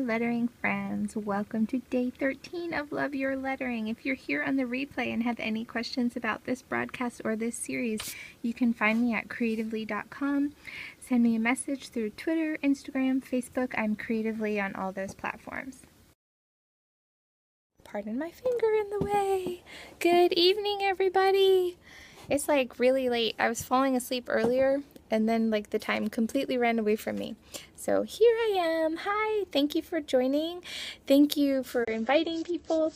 lettering friends. Welcome to day 13 of Love Your Lettering. If you're here on the replay and have any questions about this broadcast or this series, you can find me at CreativLEI.com. Send me a message through Twitter, Instagram, Facebook. I'm CreativLEI on all those platforms. Pardon my finger in the way. Good evening, everybody. It's like really late. I was falling asleep earlier and then like the time completely ran away from me. So here I am. Hi, thank you for joining. Thank you for inviting people.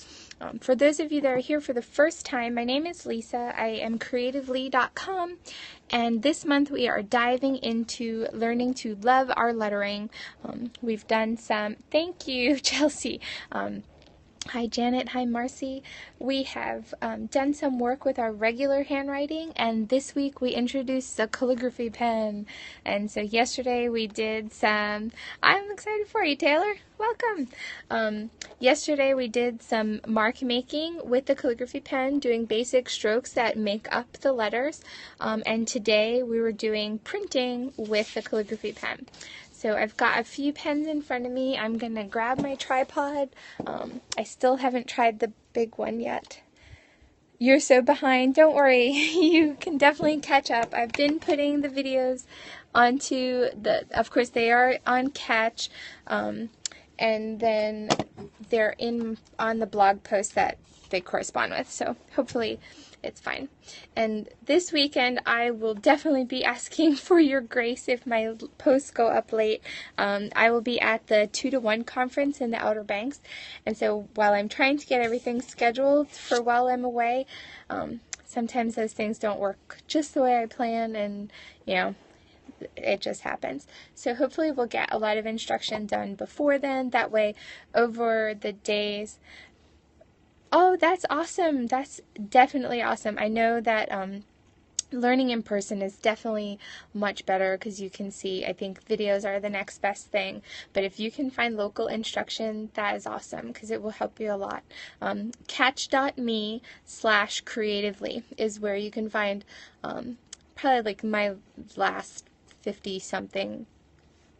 For those of you that are here for the first time, my name is Lisa. I am CreativLEI.com, and this month we are diving into learning to love our lettering. We've done some, thank you, Chelsea. Hi Janet, hi Marcy. We have done some work with our regular handwriting, and this week we introduced the calligraphy pen. And so yesterday we did some, I'm excited for you, Taylor. Welcome. Yesterday we did some mark making with the calligraphy pen, doing basic strokes that make up the letters. And today we were doing printing with the calligraphy pen. So I've got a few pens in front of me. I'm going to grab my tripod. I still haven't tried the big one yet. You're so behind. Don't worry. You can definitely catch up. I've been putting the videos onto of course they are on Catch, and then they're on the blog post that they correspond with. So hopefully it's fine. And this weekend I will definitely be asking for your grace if my posts go up late. I will be at the 2-to-1 conference in the Outer Banks, and so while I'm trying to get everything scheduled for while I'm away, sometimes those things don't work just the way I plan, and you know, it just happens. So hopefully we'll get a lot of instruction done before then. That way over the days. Oh, that's awesome. That's definitely awesome. I know that learning in person is definitely much better because you can see, I think videos are the next best thing. But if you can find local instruction, that is awesome because it will help you a lot. Catch.me/creatively is where you can find probably like my last 50-something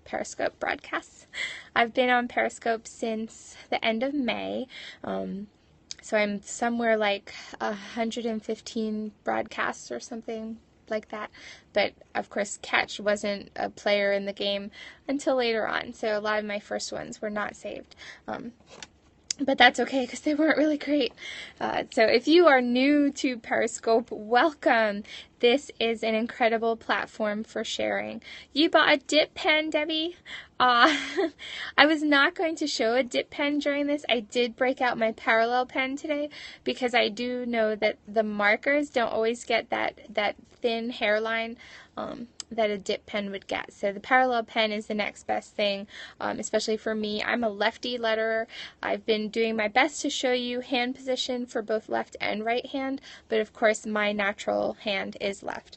Periscope broadcasts. I've been on Periscope since the end of May. So I'm somewhere like 115 broadcasts or something like that. But of course, Catch wasn't a player in the game until later on. So a lot of my first ones were not saved. But that's okay because they weren't really great. So if you are new to Periscope, welcome. This is an incredible platform for sharing. You bought a dip pen, Debbie? I was not going to show a dip pen during this. I did break out my parallel pen today because I do know that the markers don't always get that thin hairline that a dip pen would get. So the parallel pen is the next best thing, especially for me. I'm a lefty letterer. I've been doing my best to show you hand position for both left and right hand, but of course my natural hand is left.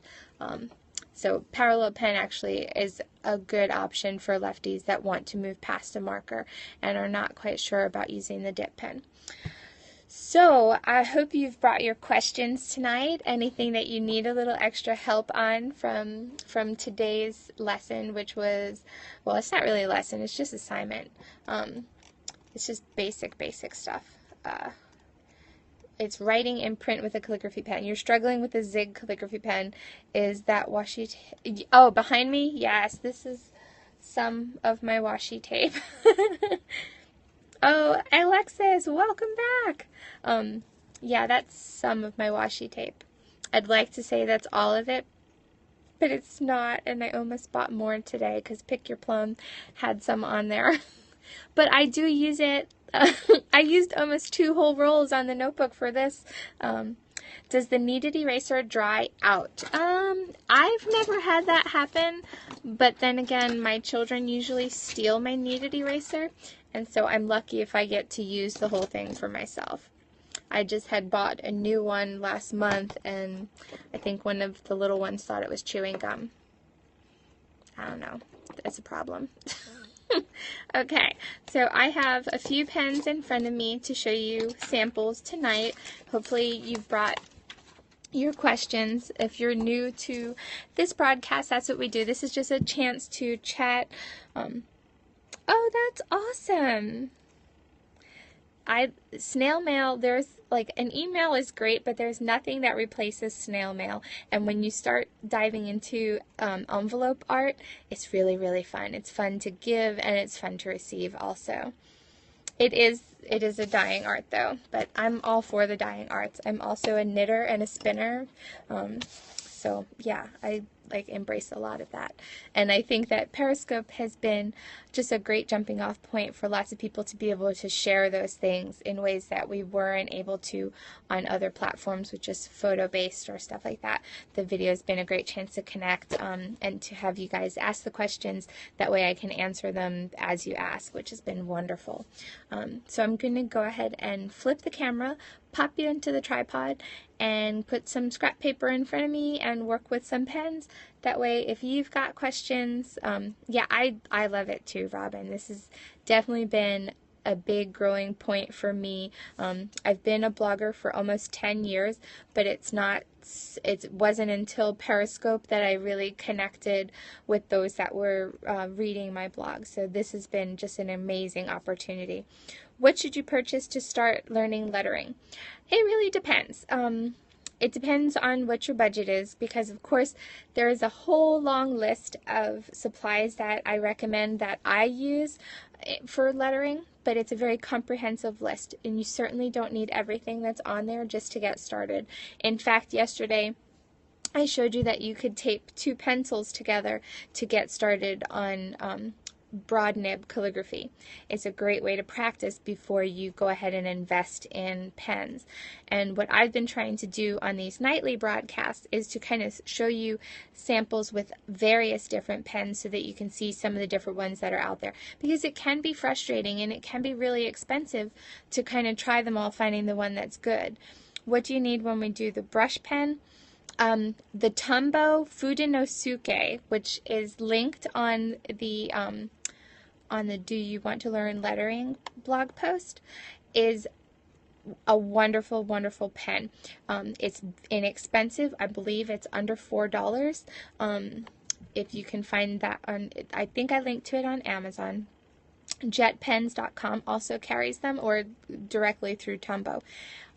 So parallel pen actually is a good option for lefties that want to move past a marker and are not quite sure about using the dip pen. So I hope you've brought your questions tonight, anything that you need a little extra help on from today's lesson, which was, well, it's not really a lesson, it's just assignment. It's just basic stuff. It's writing in print with a calligraphy pen. You're struggling with a Zig calligraphy pen. Is that washi tape? Oh, behind me? Yes, this is some of my washi tape. Oh, Alexis, welcome back. Yeah, that's some of my washi tape. I'd like to say that's all of it, but it's not, and I almost bought more today because Pick Your Plum had some on there. But I do use it. I used almost 2 whole rolls on the notebook for this. Does the kneaded eraser dry out? I've never had that happen, but then again, my children usually steal my kneaded eraser, and so I'm lucky if I get to use the whole thing for myself. I just had bought a new one last month, and I think one of the little ones thought it was chewing gum. I don't know. That's a problem. Okay, so I have a few pens in front of me to show you samples tonight. Hopefully you've brought your questions. If you're new to this broadcast, that's what we do. This is just a chance to chat Oh, that's awesome. Snail mail, there's like an email is great, but there's nothing that replaces snail mail. And when you start diving into envelope art, it's really, really fun. It's fun to give and it's fun to receive also. It is a dying art though, but I'm all for the dying arts. I'm also a knitter and a spinner. So yeah, I like embrace a lot of that. And I think that Periscope has been just a great jumping off point for lots of people to be able to share those things in ways that we weren't able to on other platforms with just photo based or stuff like that. The video has been a great chance to connect and to have you guys ask the questions. That way I can answer them as you ask, which has been wonderful. So I'm going to go ahead and flip the camera, pop you into the tripod, and put some scrap paper in front of me and work with some pens. That way, if you've got questions, yeah, I love it too, Robin. This has definitely been a big growing point for me. I've been a blogger for almost 10 years, but it wasn't until Periscope that I really connected with those that were reading my blog. So this has been just an amazing opportunity. What should you purchase to start learning lettering? It really depends. It depends on what your budget is, because of course there is a whole long list of supplies that I recommend that I use for lettering, but it's a very comprehensive list, and you certainly don't need everything that's on there just to get started. In fact, yesterday I showed you that you could tape 2 pencils together to get started on broad nib calligraphy. It's a great way to practice before you go ahead and invest in pens. And what I've been trying to do on these nightly broadcasts is to kind of show you samples with various different pens so that you can see some of the different ones that are out there, because it can be frustrating and it can be really expensive to kind of try them all, finding the one that's good. What do you need when we do the brush pen? The Tombow Fudenosuke, which is linked on the Do You Want to Learn Lettering blog post, is a wonderful, wonderful pen. It's inexpensive. I believe it's under $4. If you can find that on, I think I linked to it on Amazon. Jetpens.com also carries them, or directly through Tombow.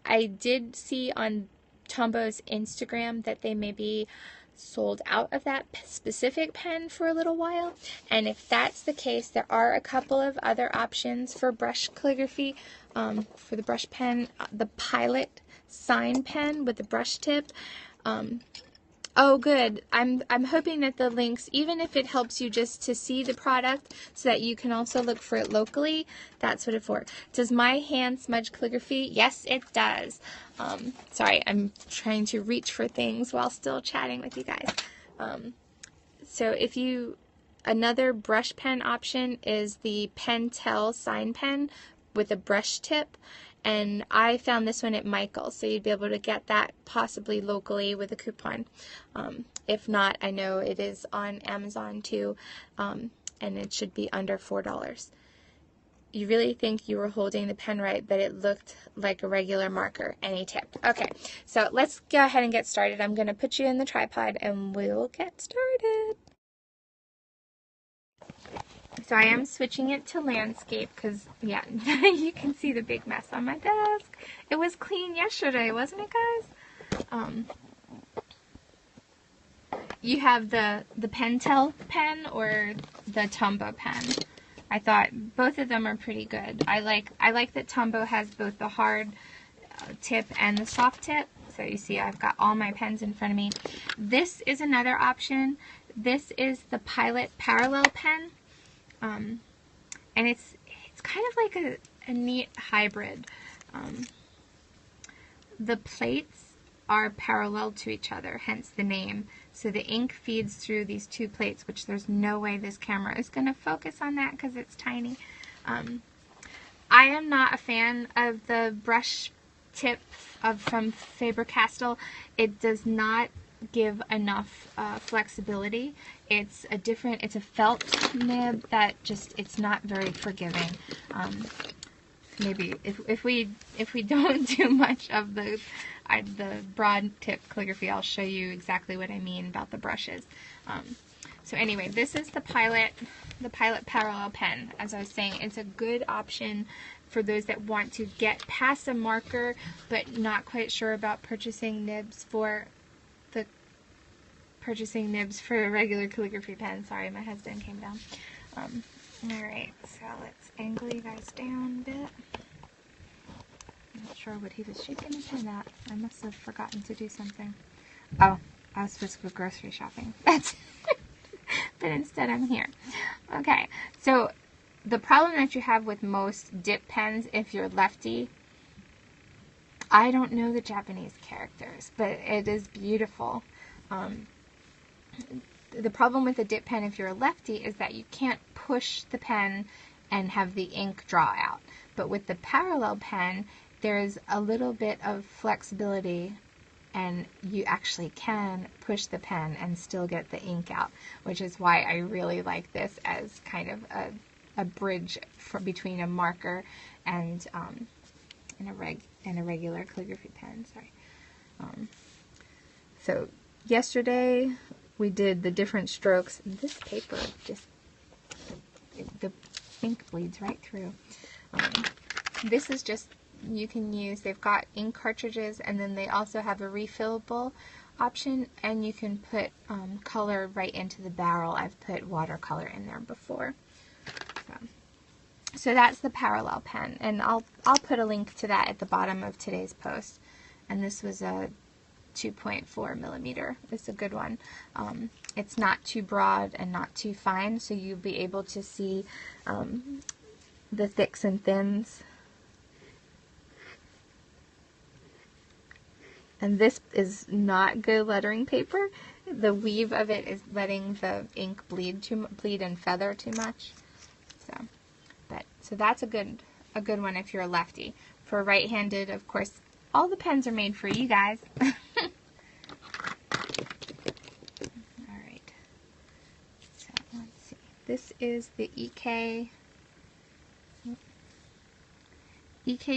I did see on Tombow's Instagram that they may be sold out of that specific pen for a little while, and if that's the case, there are a couple of other options for brush calligraphy. For the brush pen, the Pilot sign pen with the brush tip. Oh, good. I'm hoping that the links, even if it helps you just to see the product so that you can also look for it locally, that's what it's for. Does my hand smudge calligraphy? Yes, it does. Sorry, I'm trying to reach for things while still chatting with you guys. So another brush pen option is the Pentel sign pen with a brush tip. And I found this one at Michael's, so you'd be able to get that possibly locally with a coupon. If not, I know it is on Amazon too, and it should be under $4. You really think you were holding the pen right, but it looked like a regular marker. Any tip? Okay, so let's go ahead and get started. I'm going to put you in the tripod and we'll get started. So I am switching it to landscape because, yeah, you can see the big mess on my desk. It was clean yesterday, wasn't it, guys? You have the Pentel pen or the Tombow pen. I thought both of them are pretty good. I like that Tombow has both the hard tip and the soft tip. So you see I've got all my pens in front of me. This is another option. This is the Pilot Parallel pen. And it's kind of like a neat hybrid. The plates are parallel to each other, hence the name. So the ink feeds through these 2 plates, which there's no way this camera is going to focus on that because it's tiny. I am not a fan of the brush tip from Faber-Castell. It does not give enough flexibility. It's a felt nib that it's not very forgiving. Maybe if we don't do much of the broad tip calligraphy, I'll show you exactly what I mean about the brushes. So anyway, this is the Pilot Parallel Pen. As I was saying, it's a good option for those that want to get past a marker but not quite sure about purchasing nibs for a regular calligraphy pen. Sorry, my husband came down. Alright, so let's angle you guys down a bit. I'm not sure what he was shaking his head at. I must have forgotten to do something. Oh, I was supposed to go grocery shopping. That's but instead I'm here. Okay, so the problem that you have with most dip pens, if you're lefty, I don't know the Japanese characters, but it is beautiful. The problem with a dip pen if you're a lefty is that you can't push the pen and have the ink draw out. But with the parallel pen, there's a little bit of flexibility and you actually can push the pen and still get the ink out, which is why I really like this as kind of a bridge between a marker and a regular calligraphy pen. Sorry. So yesterday we did the different strokes. This paper just, the ink bleeds right through. This is just, you can use, they've got ink cartridges, and then they also have a refillable option, and you can put color right into the barrel. I've put watercolor in there before. So that's the parallel pen, and I'll put a link to that at the bottom of today's post. And this was a 2.4 millimeter. It's a good one. It's not too broad and not too fine, so you'll be able to see the thicks and thins. And this is not good lettering paper. The weave of it is letting the ink bleed and feather too much. So that's a good one if you're a lefty. For right-handed, of course, all the pens are made for you guys. All right. So let's see. This is the EK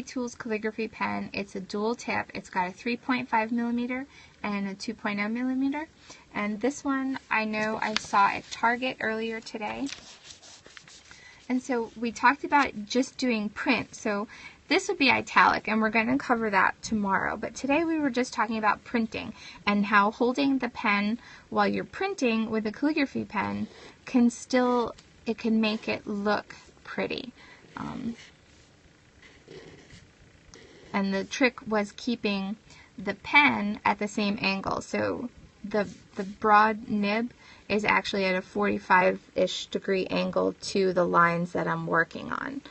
Tools calligraphy pen. It's a dual tip. It's got a 3.5 millimeter and a 2.0 millimeter. And this one I know I saw at Target earlier today. And so we talked about just doing print. So this would be italic, and we're going to cover that tomorrow. But today we were just talking about printing and how holding the pen while you're printing with a calligraphy pen can still, it can make it look pretty. And the trick was keeping the pen at the same angle. So the broad nib is actually at a 45-ish degree angle to the lines that I'm working on.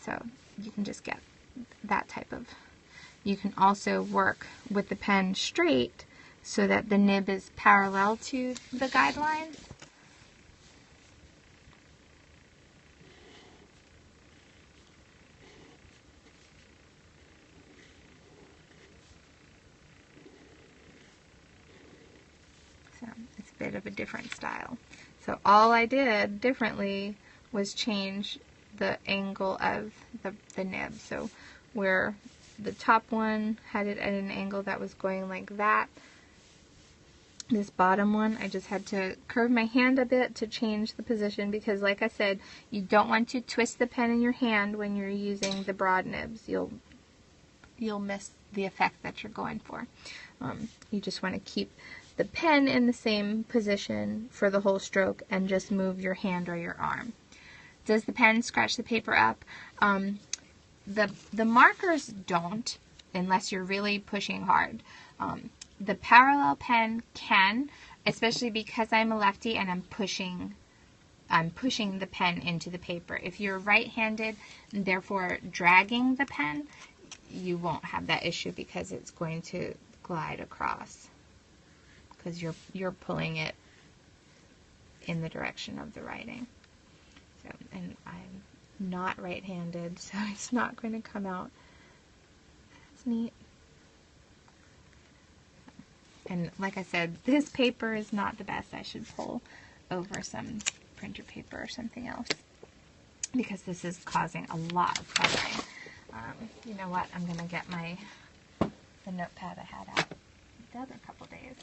So you can just get that type of... You can also work with the pen straight so that the nib is parallel to the guidelines. So it's a bit of a different style. So all I did differently was change the angle of the nib. So where the top one had it at an angle that was going like that, this bottom one, I just had to curve my hand a bit to change the position, because like I said, you don't want to twist the pen in your hand when you're using the broad nibs. You'll miss the effect that you're going for. You just want to keep the pen in the same position for the whole stroke and just move your hand or your arm. Does the pen scratch the paper up? The markers don't, unless you're really pushing hard. The parallel pen can, especially because I'm a lefty and I'm pushing the pen into the paper. If you're right-handed and therefore dragging the pen, you won't have that issue because it's going to glide across, because you're pulling it in the direction of the writing. So, and I'm not right-handed, so it's not going to come out as neat. And like I said, this paper is not the best. I should pull over some printer paper or something else, because this is causing a lot of feathering. You know what? I'm going to get the notepad I had out the other couple days.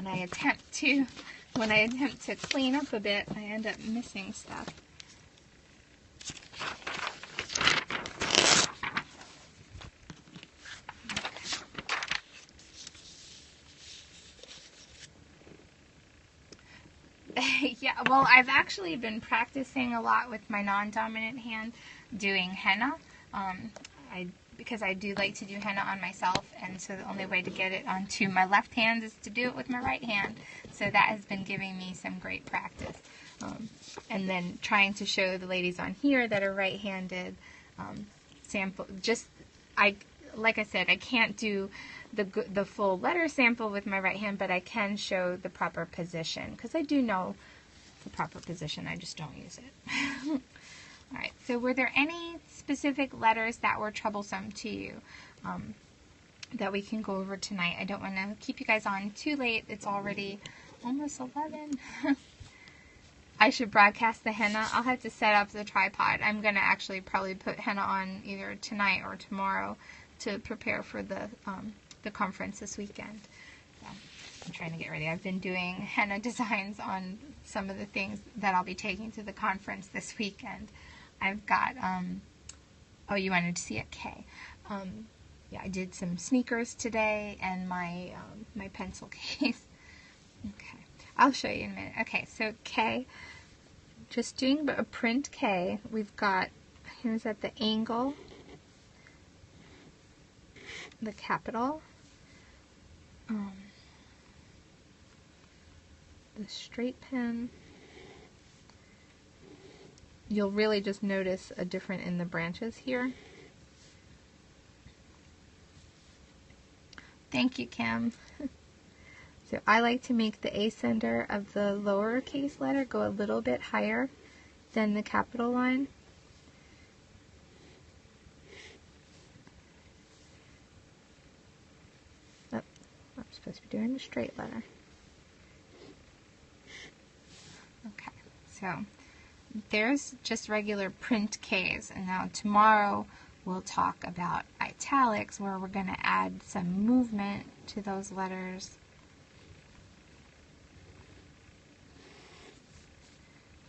when I attempt to clean up a bit, I end up missing stuff. Yeah, well, I've actually been practicing a lot with my non-dominant hand doing henna. Because I do like to do henna on myself, and so the only way to get it onto my left hand is to do it with my right hand. So that has been giving me some great practice. And then trying to show the ladies on here that are right-handed, sample. Like I said, I can't do the full letter sample with my right hand, but I can show the proper position, because I do know the proper position, I just don't use it. Alright, so were there any specific letters that were troublesome to you that we can go over tonight? I don't want to keep you guys on too late. It's already almost 11. I should broadcast the henna. I'll have to set up the tripod. I'm going to actually probably put henna on either tonight or tomorrow to prepare for the conference this weekend. So I'm trying to get ready. I've been doing henna designs on some of the things that I'll be taking to the conference this weekend. I've got, oh, you wanted to see a K. Yeah, I did some sneakers today and my my pencil case. Okay, I'll show you in a minute. Okay, so K, just doing a print K. We've got, here's at the angle, the capital, the straight pen. You'll really just notice a difference in the branches here. Thank you, Kim. So I like to make the ascender of the lowercase letter go a little bit higher than the capital line. Oh, I'm supposed to be doing the straight letter. Okay, so there's just regular print Ks, and now tomorrow we'll talk about italics, where we're going to add some movement to those letters.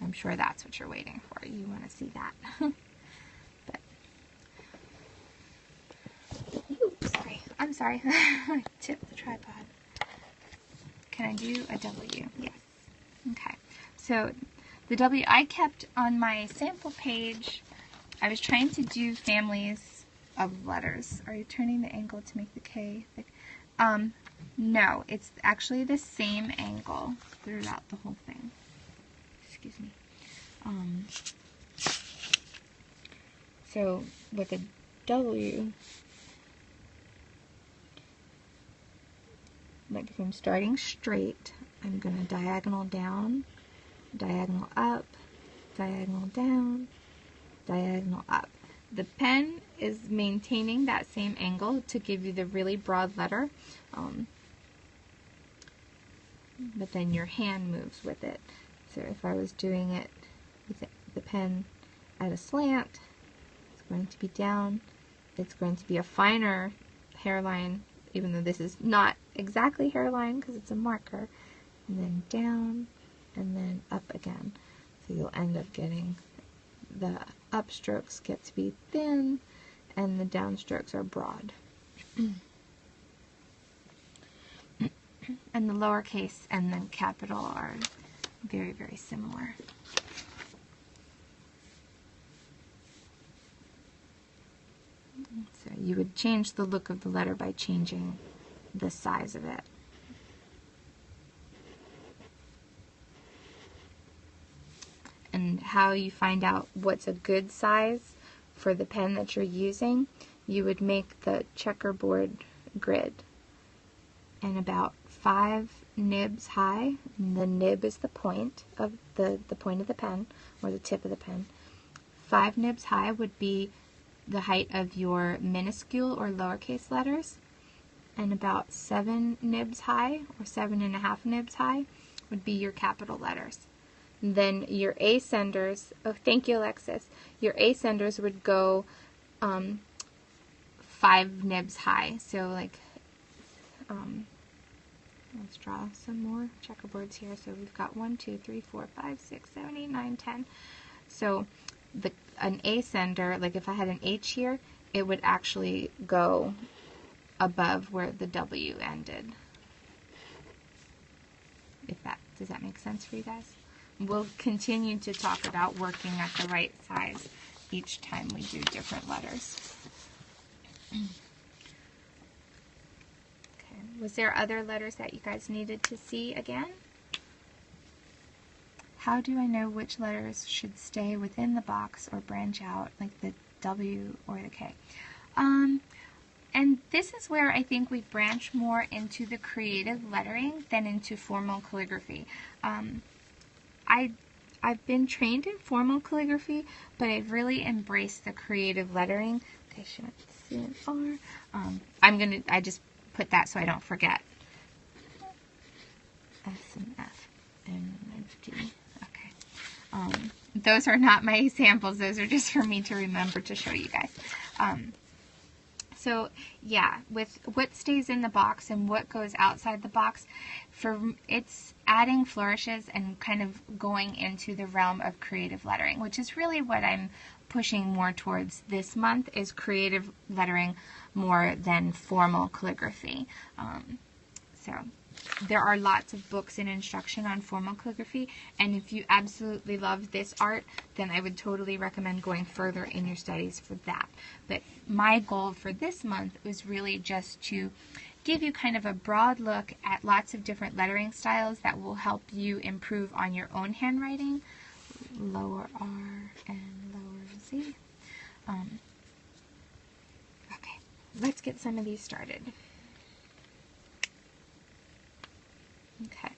I'm sure that's what you're waiting for. You want to see that. But, oops, sorry. I'm sorry. I tipped the tripod. Can I do a W? Yes. Okay. So the W I kept on my sample page. I was trying to do families of letters. Are you turning the angle to make the K thick? No, it's actually the same angle throughout the whole thing. Excuse me. So with a W, like if I'm starting straight, I'm going to diagonal down, diagonal up, diagonal down, diagonal up. The pen is maintaining that same angle to give you the really broad letter, but then your hand moves with it. So if I was doing it with the pen at a slant, it's going to be down. It's going to be a finer hairline, even though this is not exactly hairline because it's a marker, and then down, and then up again. So you'll end up getting the upstrokes get to be thin, and the downstrokes are broad. And the lowercase and the capital are very, very similar. So you would change the look of the letter by changing the size of it. And how you find out what's a good size for the pen that you're using, you would make the checkerboard grid, and about 5 nibs high, and the nib is the point of the point of the pen, or the tip of the pen. 5 nibs high would be the height of your minuscule or lowercase letters, and about 7 nibs high, or 7.5 nibs high, would be your capital letters. And then your ascenders, oh thank you Alexis, your ascenders would go 5 nibs high, so like Let's draw some more checkerboards here. So we've got 1, 2, 3, 4, 5, 6, 7, 8, 9, 10. So an ascender, like if I had an H here, it would actually go above where the W ended. Does that make sense for you guys? We'll continue to talk about working at the right size each time we do different letters. Okay. Was there other letters that you guys needed to see again? How do I know which letters should stay within the box or branch out, like the W or the K? And this is where I think we branch more into the creative lettering than into formal calligraphy. I've been trained in formal calligraphy, but I've really embraced the creative lettering. Okay, should I see an R? I just put that so I don't forget. S and F and D. Okay. Those are not my samples. Those are just for me to remember to show you guys. So yeah, with what stays in the box and what goes outside the box, it's adding flourishes and kind of going into the realm of creative lettering, which is really what I'm pushing more towards this month, is creative lettering more than formal calligraphy. So there are lots of books and instruction on formal calligraphy, and if you absolutely love this art, then I would totally recommend going further in your studies for that. But my goal for this month was really just to give you kind of a broad look at lots of different lettering styles that will help you improve on your own handwriting. Lower R and lower Z. Okay, let's get some of these started. Okay,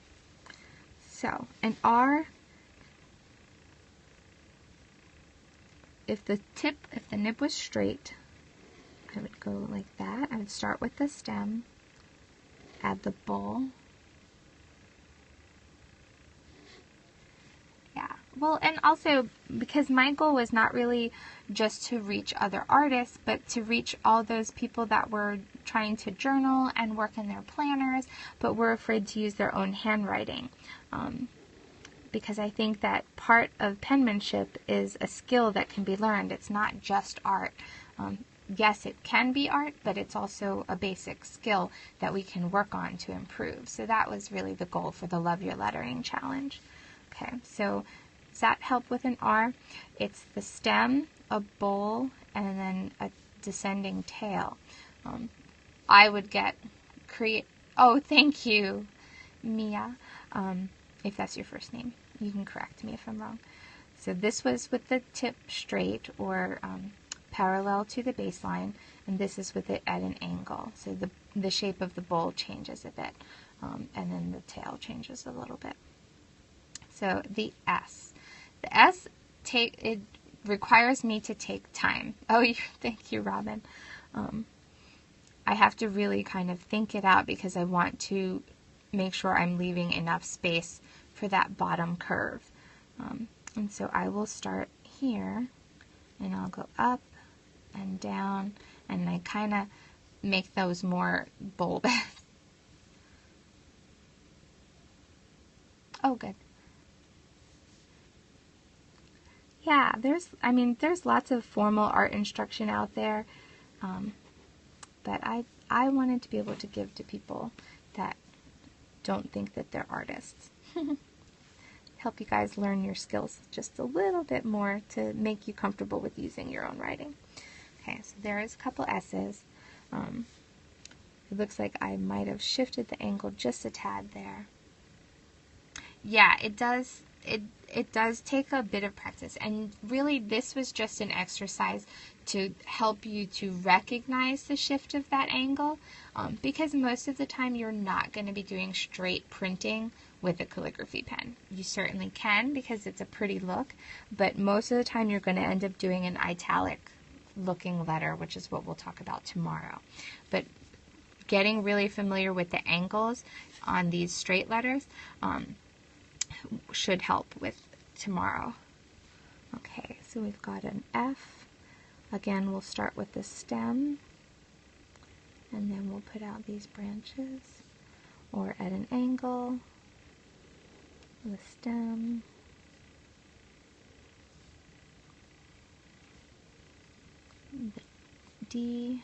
so an R, if the nib was straight, I would go like that. I would start with the stem, add the bowl. Yeah, well, and also because my goal was not really just to reach other artists, but to reach all those people that were trying to journal and work in their planners, but were afraid to use their own handwriting. Because I think that part of penmanship is a skill that can be learned. It's not just art. Yes, it can be art, but it's also a basic skill that we can work on to improve. So that was really the goal for the Love Your Lettering Challenge. Okay, so does that help with an R? It's the stem, a bowl, and then a descending tail. I would get oh, thank you, Mia, if that's your first name. You can correct me if I'm wrong. So this was with the tip straight or parallel to the baseline, and this is with it at an angle. So the shape of the bowl changes a bit, and then the tail changes a little bit. So the S. The S, it requires me to take time. Oh, thank you, Robin. I have to really kind of think it out because I want to make sure I'm leaving enough space for that bottom curve. And so I will start here, and I'll go up and down, and I kind of make those more bold. Oh, good. Yeah, there's lots of formal art instruction out there, but I wanted to be able to give to people that don't think that they're artists. Help you guys learn your skills just a little bit more to make you comfortable with using your own writing. Okay, so there is a couple S's. It looks like I might have shifted the angle just a tad there. Yeah, it does. It does take a bit of practice, and really this was just an exercise to help you to recognize the shift of that angle, because most of the time you're not going to be doing straight printing with a calligraphy pen. You certainly can because it's a pretty look, but most of the time you're going to end up doing an italic looking letter, which is what we'll talk about tomorrow. But getting really familiar with the angles on these straight letters should help with tomorrow. Okay, so we've got an F. Again, we'll start with the stem, and then we'll put out these branches. or at an angle, the stem, the D,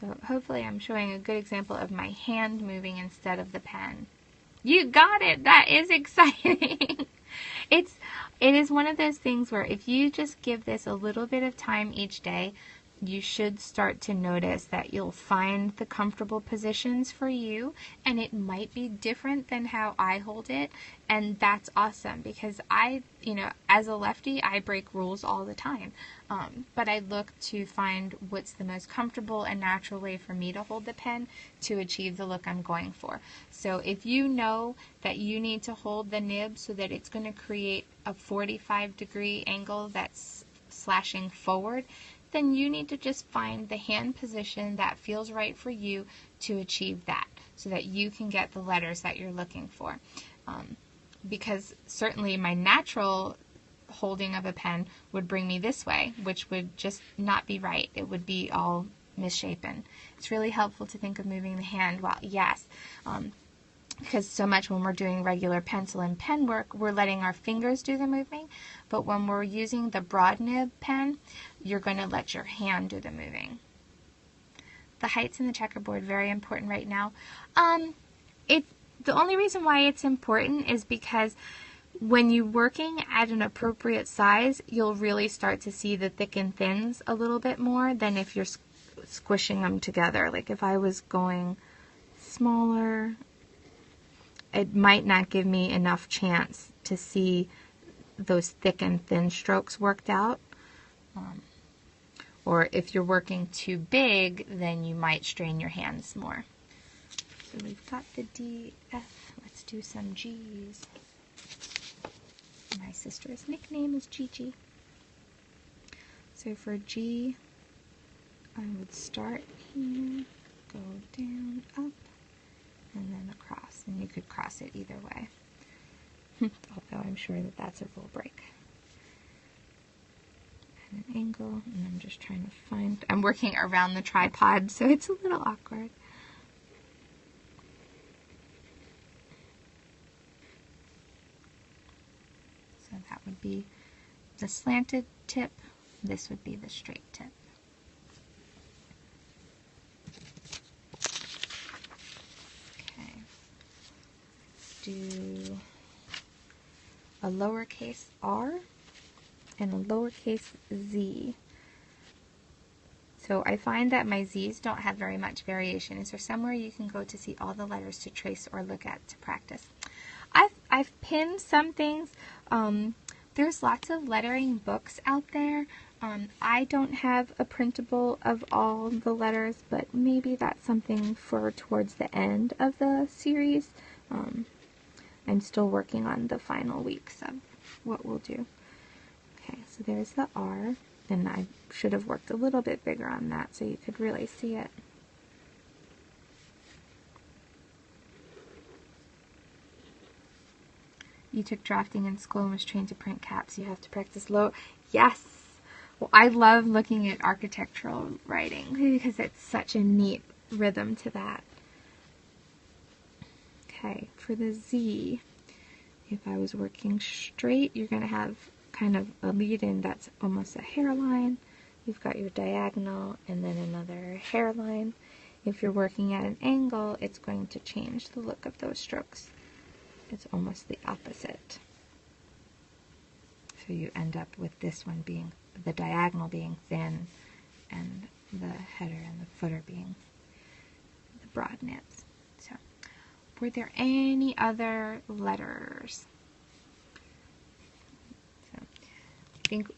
so hopefully I'm showing a good example of my hand moving instead of the pen. You got it! That is exciting! It is one of those things where if you just give this a little bit of time each day, you should start to notice that you'll find the comfortable positions for you, and it might be different than how I hold it, and that's awesome because as a lefty, I break rules all the time, but I look to find what's the most comfortable and natural way for me to hold the pen to achieve the look I'm going for. So if you know that you need to hold the nib so that it's going to create a 45-degree angle that's slashing forward, then you need to just find the hand position that feels right for you to achieve that so that you can get the letters that you're looking for. Because certainly my natural holding of a pen would bring me this way, which would just not be right. It would be all misshapen. It's really helpful to think of moving the hand while, because so much when we're doing regular pencil and pen work, we're letting our fingers do the moving. But when we're using the broad nib pen, you're going to let your hand do the moving. The heights in the checkerboard, very important right now. The only reason why it's important is because when you're working at an appropriate size, you'll really start to see the thick and thins a little bit more than if you're squishing them together. Like if I was going smaller, it might not give me enough chance to see those thick and thin strokes worked out. Or if you're working too big, then you might strain your hands more. So we've got the D, F. Let's do some G's. My sister's nickname is Gigi. So for G, I would start here, go down, up, and then across. And you could cross it either way. Although I'm sure that that's a rule break. At an angle, and I'm just trying to find... I'm working around the tripod, so it's a little awkward. So that would be the slanted tip. This would be the straight tip. Okay. Do a lowercase r and a lowercase z. So I find that my Z's don't have very much variation. Is there somewhere you can go to see all the letters to trace or look at to practice? I've pinned some things. There's lots of lettering books out there. I don't have a printable of all the letters, but maybe that's something for towards the end of the series. I'm still working on the final weeks of what we'll do. Okay, so there's the R, and I should have worked a little bit bigger on that so you could really see it. You took drafting in school and was trained to print caps. You have to practice low. Yes! Well, I love looking at architectural writing because it's such a neat rhythm to that. Okay, for the Z, if I was working straight, you're going to have kind of a lead-in that's almost a hairline. You've got your diagonal and then another hairline. If you're working at an angle, it's going to change the look of those strokes. It's almost the opposite. So you end up with this one being, the diagonal being thin, and the header and the footer being the broad nibs. So, were there any other letters? So, I think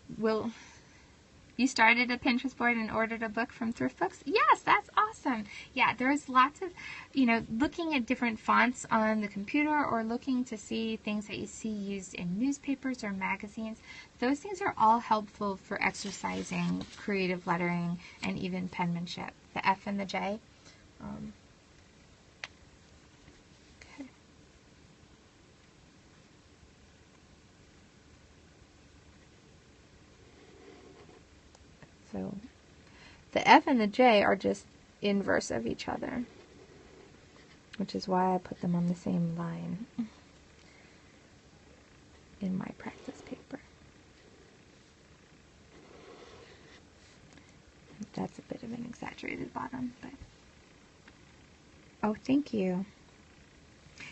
you started a Pinterest board and ordered a book from Thrift Books? Yes, that's awesome. Yeah, there's lots of, looking at different fonts on the computer or looking to see things that you see used in newspapers or magazines. Those things are all helpful for exercising creative lettering and even penmanship. The F and the J. Okay. So The F and the J are just inverse of each other, which is why I put them on the same line in my practice paper. That's a bit of an exaggerated bottom, but oh, thank you.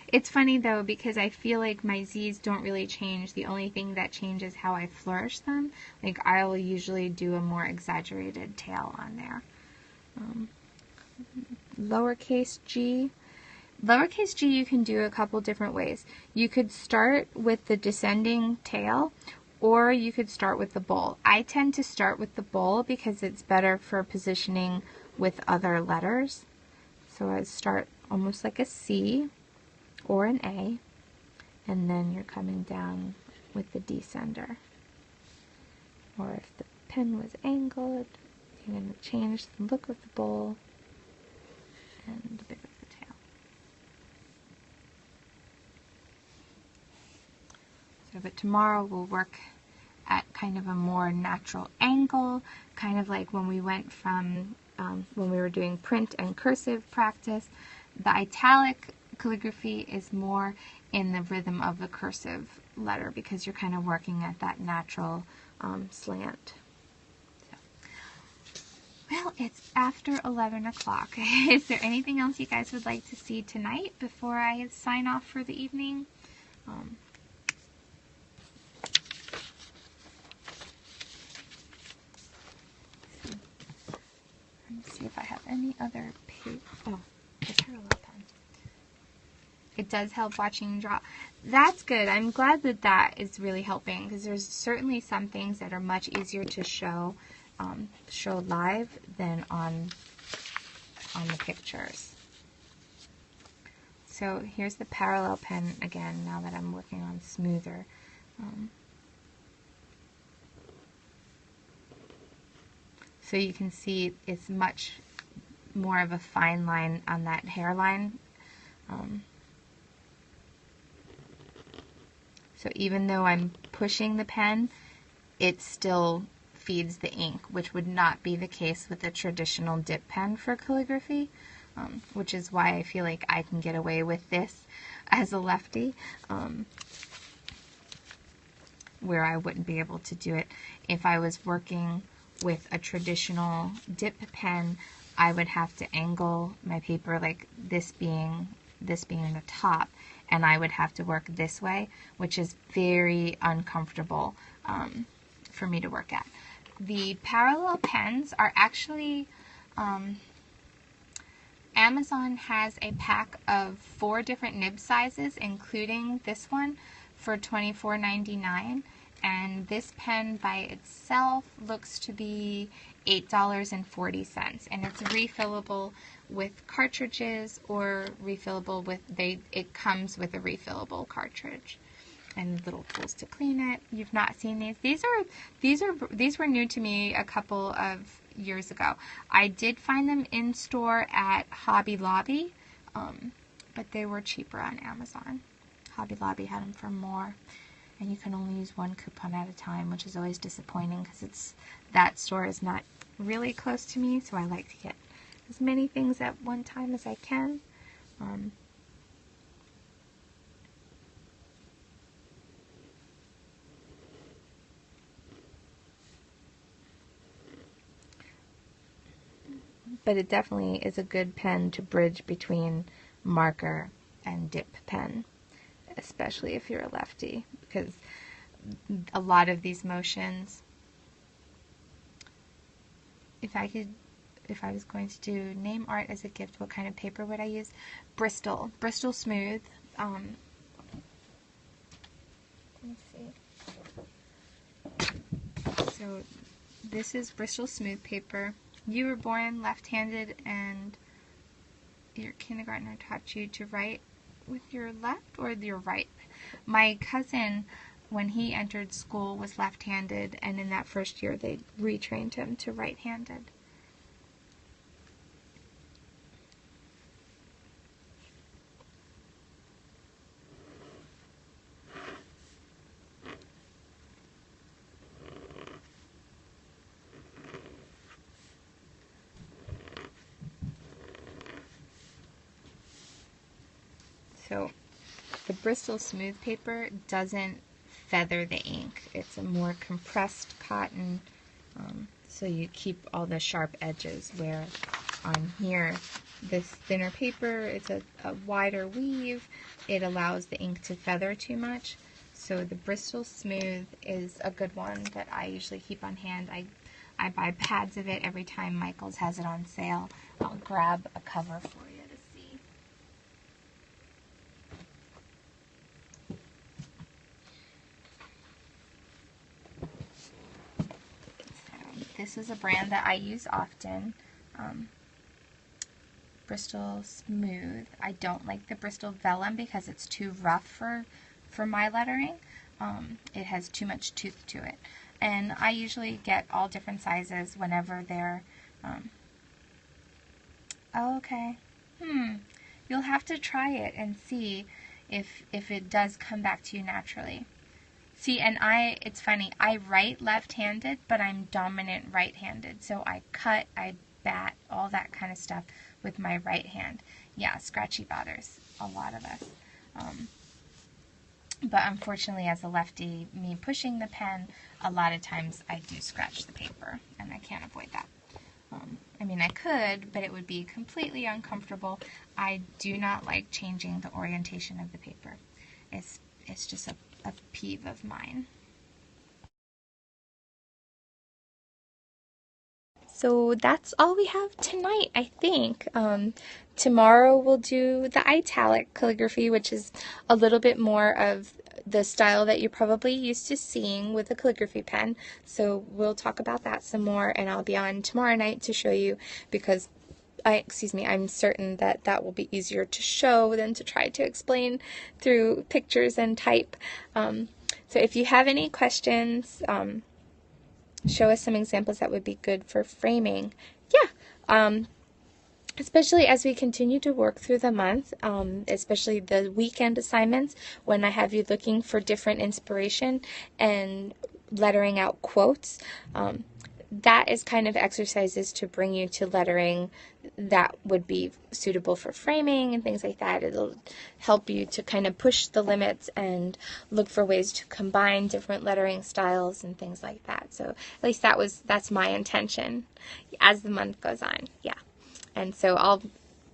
It's funny though, because I feel like my Z's don't really change. The only thing that changes how I flourish them. Like I'll usually do a more exaggerated tail on there. Lowercase g. Lowercase g you can do a couple different ways. You could start with the descending tail, or you could start with the bowl. I tend to start with the bowl because it's better for positioning with other letters. So I start almost like a C or an A, and then you're coming down with the descender. Or if the pen was angled, you're going to change the look of the bowl and a bit of the tail. So, but tomorrow we'll work at kind of a more natural angle, kind of like when we went from when we were doing print and cursive practice. The italic calligraphy is more in the rhythm of the cursive letter because you're kind of working at that natural slant. So. Well, it's after 11 o'clock. Is there anything else you guys would like to see tonight before I sign off for the evening? Let's see if I have any other paper. Oh, the parallel pen. It does help watching draw. That's good. I'm glad that that is really helping, because there's certainly some things that are much easier to show live than on the pictures. So here's the parallel pen again, now that I'm working on smoother. So you can see it's much more of a fine line on that hairline. So even though I'm pushing the pen, it still feeds the ink, which would not be the case with a traditional dip pen for calligraphy, which is why I feel like I can get away with this as a lefty, where I wouldn't be able to do it. If I was working with a traditional dip pen, I would have to angle my paper like this being the top, and I would have to work this way, which is very uncomfortable for me to work at. The parallel pens are actually, Amazon has a pack of 4 different nib sizes, including this one, for $24.99. And this pen by itself looks to be $8.40, and it's refillable with cartridges or refillable with it comes with a refillable cartridge and little tools to clean it. You've not seen these. These were new to me a couple of years ago. I did find them in store at Hobby Lobby, but they were cheaper on Amazon. Hobby Lobby had them for more. And you can only use one coupon at a time, which is always disappointing because that store is not really close to me, so I like to get as many things at one time as I can. But it definitely is a good pen to bridge between marker and dip pen, especially if you're a lefty, because a lot of these motions, if I was going to do name art as a gift, what kind of paper would I use? Bristol Smooth. Let me see. So this is Bristol Smooth paper. You were born left-handed, and your kindergartner taught you to write with your left or your right. My cousin, when he entered school, was left-handed, and in that first year they retrained him to right-handed. So the Bristol Smooth paper doesn't feather the ink. It's a more compressed cotton, so you keep all the sharp edges, where on here, this thinner paper, it's a wider weave. It allows the ink to feather too much. So the Bristol Smooth is a good one that I usually keep on hand. I buy pads of it every time Michael's has it on sale. I'll grab a cover for you to see. So this is a brand that I use often. Bristol Smooth. I don't like the Bristol Vellum because it's too rough for my lettering. It has too much tooth to it. And I usually get all different sizes whenever they're, oh, okay. You'll have to try it and see if it does come back to you naturally. See, and it's funny, I write left-handed, but I'm dominant right-handed. So I cut, I bat, all that kind of stuff with my right hand. Yeah, scratchy bothers a lot of us. But unfortunately, as a lefty, me pushing the pen, a lot of times I do scratch the paper, and I can't avoid that. I mean, I could, but it would be completely uncomfortable. I do not like changing the orientation of the paper. It's just a peeve of mine. So that's all we have tonight, I think. Tomorrow we'll do the italic calligraphy, which is a little bit more of the style that you're probably used to seeing with a calligraphy pen. So we'll talk about that some more, and I'll be on tomorrow night to show you, because I'm certain that that will be easier to show than to try to explain through pictures and type. So if you have any questions, show us some examples that would be good for framing. Yeah, especially as we continue to work through the month, especially the weekend assignments, when I have you looking for different inspiration and lettering out quotes. That is kind of exercises to bring you to lettering that would be suitable for framing and things like that. It'll help you to kind of push the limits and look for ways to combine different lettering styles and things like that. So at least that's my intention as the month goes on. Yeah. And so I'll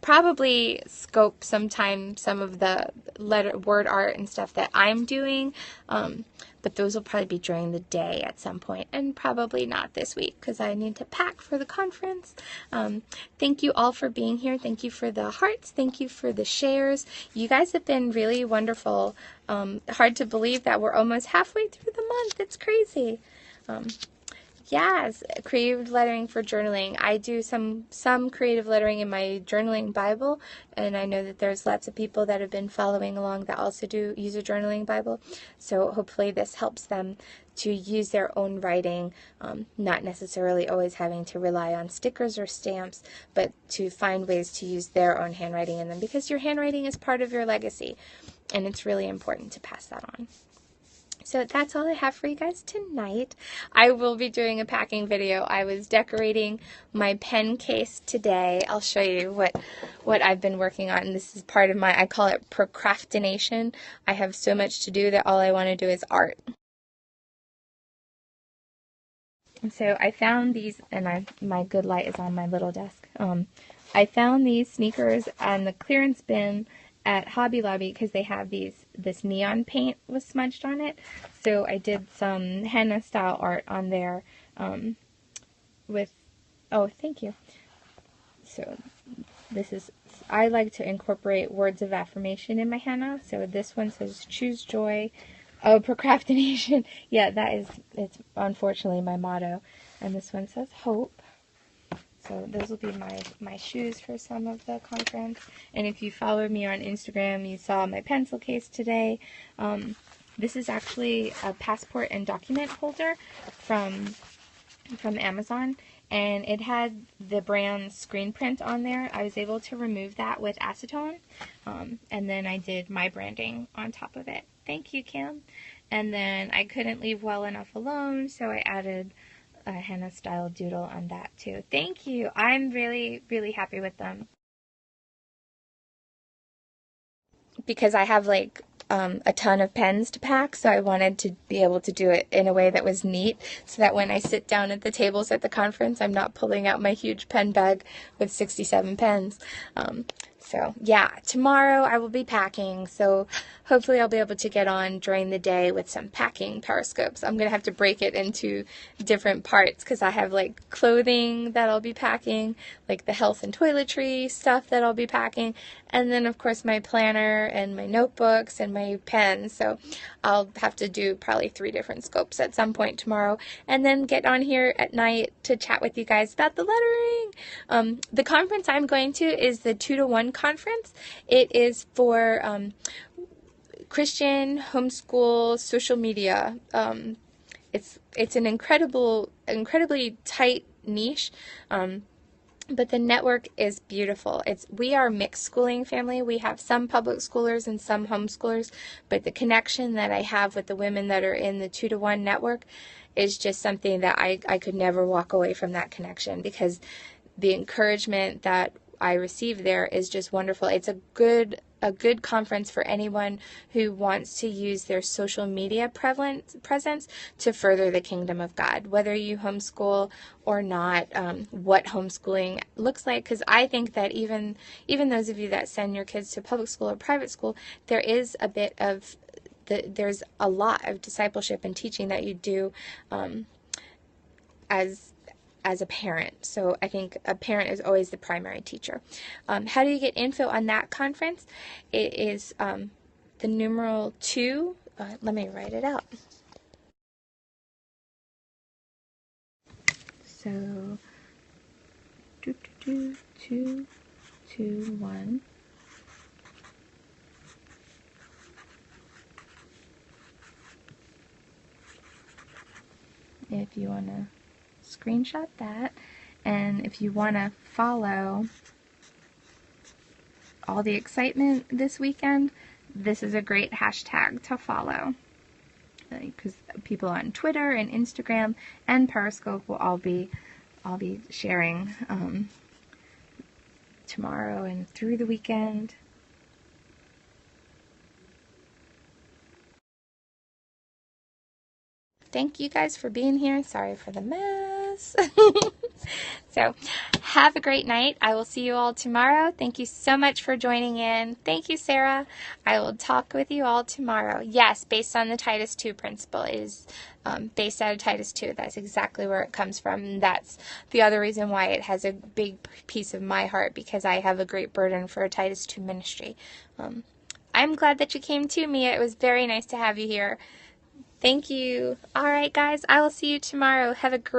probably scope sometime some of the word art and stuff that I'm doing, but those will probably be during the day at some point, and probably not this week because I need to pack for the conference. Thank you all for being here. Thank you for the hearts. Thank you for the shares. You guys have been really wonderful. Hard to believe that we're almost halfway through the month. It's crazy. Yes, creative lettering for journaling. I do some creative lettering in my journaling Bible, and I know that there's lots of people that have been following along that also use a journaling Bible. So hopefully this helps them to use their own writing, not necessarily always having to rely on stickers or stamps, but to find ways to use their own handwriting in them, because your handwriting is part of your legacy, and it's really important to pass that on. So that's all I have for you guys tonight. I will be doing a packing video. I was decorating my pen case today. I'll show you what I've been working on. This is part of I call it procrastination. I have so much to do that all I want to do is art. And so I found these, and my good light is on my little desk. I found these sneakers on the clearance bin at Hobby Lobby because they have this neon paint was smudged on it. So I did some henna style art on there oh, thank you. So I like to incorporate words of affirmation in my henna. So this one says choose joy. Oh, procrastination. Yeah, it's unfortunately my motto. And this one says hope. So those will be my shoes for some of the conference. And if you followed me on Instagram, you saw my pencil case today. This is actually a passport and document holder from Amazon, and it had the brand screen print on there. I was able to remove that with acetone, and then I did my branding on top of it. Thank you, Kim. And then I couldn't leave well enough alone, so I added a henna style doodle on that too. Thank you. I'm really, really happy with them. because I have like a ton of pens to pack, so I wanted to be able to do it in a way that was neat, so that when I sit down at the tables at the conference, I'm not pulling out my huge pen bag with 67 pens. So yeah, tomorrow I will be packing, so hopefully I'll be able to get on during the day with some packing periscopes. I'm going to have to break it into different parts because I have like clothing that I'll be packing, like the health and toiletry stuff that I'll be packing, and then of course my planner and my notebooks and my pens. So I'll have to do probably 3 different scopes at some point tomorrow, and then get on here at night to chat with you guys about the lettering. The conference I'm going to is the 2-to-1 conference. It is for Christian homeschool social media. It's an incredibly tight niche. But the network is beautiful. We are a mixed schooling family. We have some public schoolers and some homeschoolers, but the connection that I have with the women that are in the 2-to-1 network is just something that I could never walk away from that connection, because the encouragement that I receive there is just wonderful. It's a good conference for anyone who wants to use their social media presence to further the kingdom of God, whether you homeschool or not, what homeschooling looks like. Because I think that even those of you that send your kids to public school or private school, there is a bit of there's a lot of discipleship and teaching that you do as a parent. So I think a parent is always the primary teacher. How do you get info on that conference? It is the numeral 2. Let me write it out. So 2-2-2-2-1. If you want to screenshot that, and if you want to follow all the excitement this weekend, this is a great hashtag to follow, because people on Twitter and Instagram and Periscope will all be sharing tomorrow and through the weekend. Thank you guys for being here. Sorry for the mess. So have a great night. I will see you all tomorrow. Thank you so much for joining in. Thank you, Sarah. I will talk with you all tomorrow. Yes, based on the Titus 2 principle. It is based out of Titus 2. That's exactly where it comes from. That's the other reason why it has a big piece of my heart, because I have a great burden for a Titus 2 ministry. I'm glad that you came to me. It was very nice to have you here. Thank you. All right, guys. I will see you tomorrow. Have a great